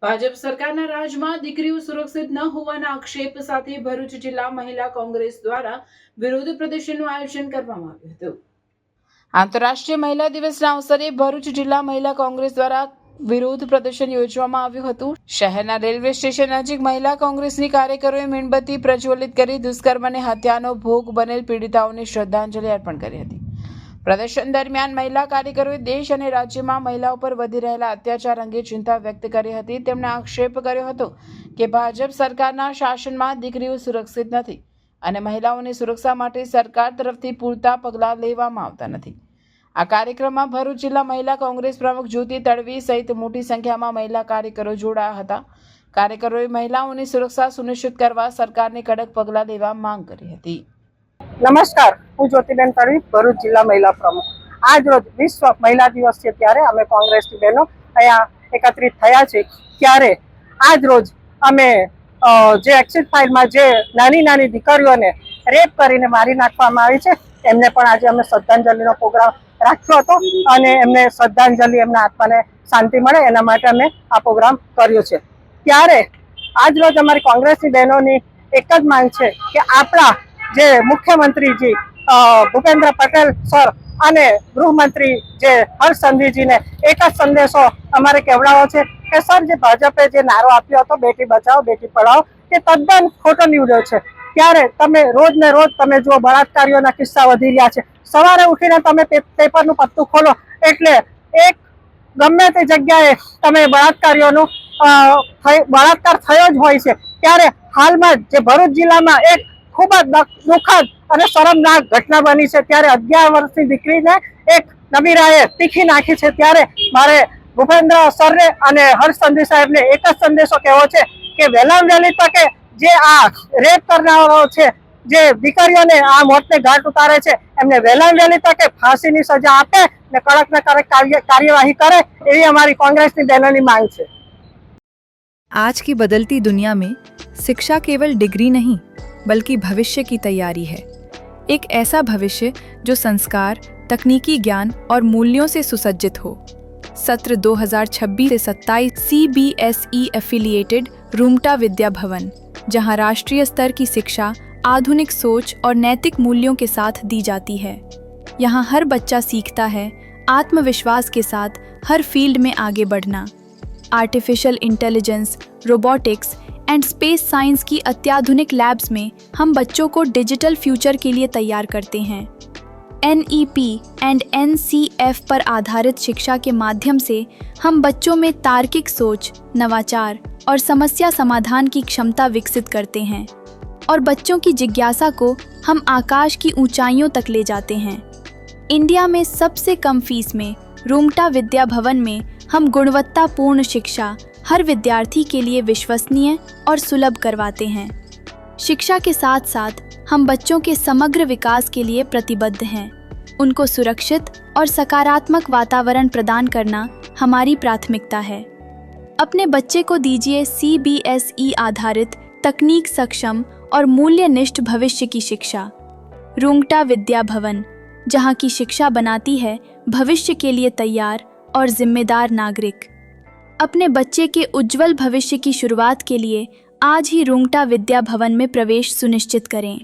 ભાજપ સરકારના રાજમાં દીકરીઓ સુરક્ષિત ન હોવાના આક્ષેપ સાથે ભરૂચ જિલ્લા મહિલા કોંગ્રેસ દ્વારા વિરોધ પ્રદર્શનનું આયોજન કરવામાં આવ્યું હતું। આંતરરાષ્ટ્રીય મહિલા દિવસના અવસરે ભરૂચ જિલ્લા મહિલા કોંગ્રેસ દ્વારા વિરોધ પ્રદર્શન યોજવામાં આવ્યું હતું। શહેરના રેલવે સ્ટેશન નજીક મહિલા કોંગ્રેસની કાર્યકરોએ મીણબત્તી પ્રજ્વલિત કરી દુષ્કર્મ અને હત્યાનો ભોગ બનેલ પીડિતાઓને શ્રદ્ધાંજલિ અર્પણ કરી હતી। પ્રદર્શન દરમિયાન મહિલા કાર્યકરોએ દેશ અને રાજ્યમાં મહિલાઓ પર વધી રહેલા અત્યાચાર અંગે ચિંતા વ્યક્ત કરી હતી। તેમણે આક્ષેપ કર્યો હતો કે ભાજપ સરકારના શાસનમાં દીકરીઓ સુરક્ષિત નથી અને મહિલાઓની સુરક્ષા માટે સરકાર તરફથી પૂરતા પગલાં લેવામાં આવતા નથી। આ કાર્યક્રમમાં ભરૂચ જિલ્લા મહિલા કોંગ્રેસ પ્રમુખ જ્યોતિ તડવી સહિત મોટી સંખ્યામાં મહિલા કાર્યકરો જોડાયા હતા। કાર્યકરોએ મહિલાઓની સુરક્ષા સુનિશ્ચિત કરવા સરકારને કડક પગલાં લેવા માંગ કરી હતી। નમસ્કાર, હું જ્યોતિબેન તડવી, ભરૂચ જિલ્લા મહિલા પ્રમુખ। આજ રોજ વિશ્વ મહિલા દિવસ છે ત્યારે અમે કોંગ્રેસની બહેનો અહીંયા એકત્રિત થયા છે। ત્યારે આજ રોજ અમે જે એક્સિટ ફાઇલમાં જે નાની નાની દીકરીઓને રેપ કરીને મારી નાખવામાં આવી છે એમને પણ આજે અમે શ્રદ્ધાંજલિનો પ્રોગ્રામ રાખ્યો હતો અને એમને શ્રદ્ધાંજલિ, એમના આત્માને શાંતિ મળે એના માટે અમે આ પ્રોગ્રામ કર્યો છે। ત્યારે આજ રોજ અમારી કોંગ્રેસની બહેનોની એક જ માંગ છે કે આપણા જે મુખ્યમંત્રીજી ભૂપેન્દ્ર પટેલ સર અને ગૃહમંત્રી જે હર્ષ સંઘવીજીને એક જ સંદેશો અમારે કહેવડાવો છે કે સર, જે ભાજપે જે નારો આપ્યો હતો બેટી બચાવો બેટી પઢાઓ, તે તદ્દન ખોટો નીવડ્યો છે। ત્યારે તમે રોજ ને રોજ તમે જુઓ બળાત્કારીઓના કિસ્સા વધી રહ્યા છે। સવારે ઉઠીને તમે પેપરનું પત્તું ખોલો એટલે એક ગમે તે જગ્યાએ તમે બળાત્કારીઓનું બળાત્કાર થયો જ હોય છે। ત્યારે હાલમાં જે ભરૂચ જિલ્લામાં એક ખૂબ જ દુઃખદ અને શરમનાક ઘટના બની છે। ત્યારે 11 વર્ષની દીકરીને એક નબીરાએ તીખી નાખી છે। ત્યારે મારે ભૂપેન્દ્ર સરને અને હર્ષ સંઘવી સાહેબને એક જ સંદેશો કહેવો છે કે વહેલામાં વહેલી તકે જે આ રેપ કરનારાઓ છે, જે દીકરીઓને આ મોતને ઘાટ ઉતારે છે, એમને વહેલામાં વહેલી તકે ફાંસીની સજા આપે ને કડક ને કડક કાર્યવાહી કરે એવી અમારી કોંગ્રેસની બહેનોની માંગ છે। आज की बदलती दुनिया में शिक्षा केवल डिग्री नहीं बल्कि भविष्य की तैयारी है। एक ऐसा भविष्य जो संस्कार, तकनीकी ज्ञान और मूल्यों से सुसज्जित हो। सत्र 2026 से 27 CBSE एफिलिएटेड रूमटा विद्या भवन, जहां राष्ट्रीय स्तर की शिक्षा आधुनिक सोच और नैतिक मूल्यों के साथ दी जाती है। यहाँ हर बच्चा सीखता है आत्मविश्वास के साथ हर फील्ड में आगे बढ़ना। Artificial intelligence, robotics and space science की अत्याधुनिक लैब्स में हम बच्चों को डिजिटल फ्यूचर के लिए तैयार करते हैं। NEP एंड NCF पर आधारित शिक्षा के माध्यम से हम बच्चों में तार्किक सोच, नवाचार और समस्या समाधान की क्षमता विकसित करते हैं और बच्चों की जिज्ञासा को हम आकाश की ऊंचाइयों तक ले जाते हैं। इंडिया में सबसे कम फीस में रूमटा विद्या भवन में हम गुणवत्तापूर्ण शिक्षा हर विद्यार्थी के लिए विश्वसनीय और सुलभ करवाते हैं। शिक्षा के साथ साथ हम बच्चों के समग्र विकास के लिए प्रतिबद्ध हैं। उनको सुरक्षित और सकारात्मक वातावरण प्रदान करना हमारी प्राथमिकता है। अपने बच्चे को दीजिए CBSE आधारित तकनीक सक्षम और मूल्यनिष्ठ भविष्य की शिक्षा। रूमटा विद्या भवन, जहाँ की शिक्षा बनाती है भविष्य के लिए तैयार और जिम्मेदार नागरिक। अपने बच्चे के उज्जवल भविष्य की शुरुआत के लिए आज ही रूमटा विद्या भवन में प्रवेश सुनिश्चित करें।